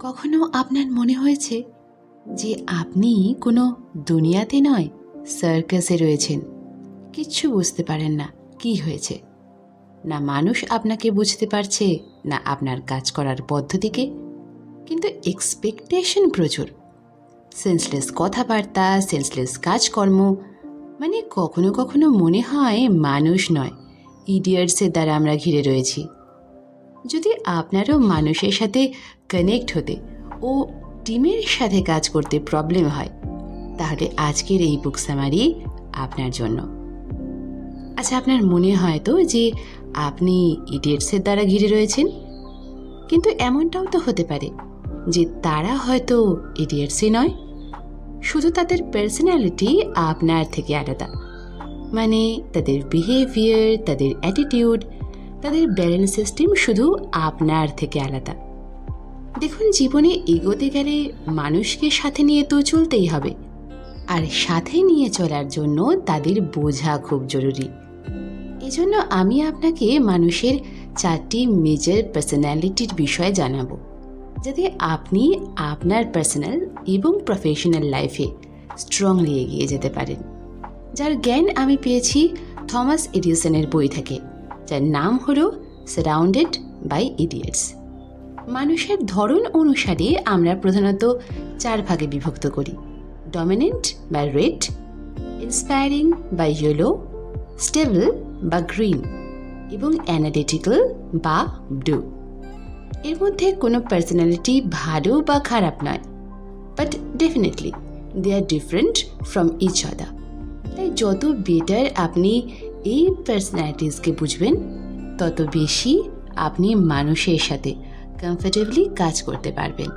কখনো আপনার মনে হয়েছে যে আপনি কোনো দুনিয়াতে নয়, সার্কাসে রয়েছেন? কিচ্ছু বুঝতে পারেন না কি হয়েছে। না মানুষ আপনাকে বুঝতে পারছে, না আপনার কাজ করার পদ্ধতিকে, কিন্তু এক্সপেকটেশন প্রচুর। সেন্সলেস কথাবার্তা, সেন্সলেস কাজকর্ম, মানে কখনো কখনো মনে হয় মানুষ নয়, ইডিয়টসের দ্বারা আমরা ঘিরে রয়েছি। যদি আপনারও মানুষের সাথে কানেক্ট হতে ও টিমের সাথে কাজ করতে প্রবলেম হয়, তাহলে আজকের এই বুক সামারি আপনার জন্য। আচ্ছা, আপনার মনে হয় তো যে আপনি ইডিয়টসের দ্বারা ঘিরে রয়েছেন, কিন্তু এমনটাও তো হতে পারে যে তারা হয়তো ইডিয়টসই নয়, শুধু তাদের পার্সোনালিটি আপনার থেকে আলাদা। মানে তাদের বিহেভিয়ার, তাদের অ্যাটিটিউড, তাদের ব্যালেন্স সিস্টেম শুধু আপনার থেকে আলাদা। দেখুন, জীবনে এগোতে গেলে মানুষকে সাথে নিয়ে তো চলতেই হবে, আর সাথে নিয়ে চলার জন্য তাদের বোঝা খুব জরুরি। এজন্য আমি আপনাকে মানুষের 4টি মেজর পার্সোনালিটির বিষয়ে জানাবো, যাতে আপনি আপনার পার্সোনাল এবং প্রফেশনাল লাইফে স্ট্রংলি এগিয়ে যেতে পারেন। যার জ্ঞান আমি পেয়েছি থমাস এডিসনের বই থেকে, যার নাম হলো সারাউন্ডেড বাই ইডিয়টস। মানুষের ধরন অনুসারে আমরা প্রধানত 4 ভাগে বিভক্ত করি: ডমিনেন্ট বা রেড, ইন্সপায়ারিং বা ইয়েলো, স্টেবল বা গ্রিন এবং অ্যানালিটিক্যাল বা ব্লু। এর মধ্যে কোনো পার্সোনালিটি ভালো বা খারাপ নয়, but definitely they are different from each other. তাই যত বেটার আপনি এই পার্সোনালিটিসকে বুঝবেন, তত বেশি আপনি মানুষের সাথে কমফোর্টেবলি কাজ করতে পারবেন।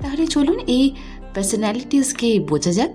তাহলে চলুন এই পার্সোনালিটিসকে বোঝা যাক।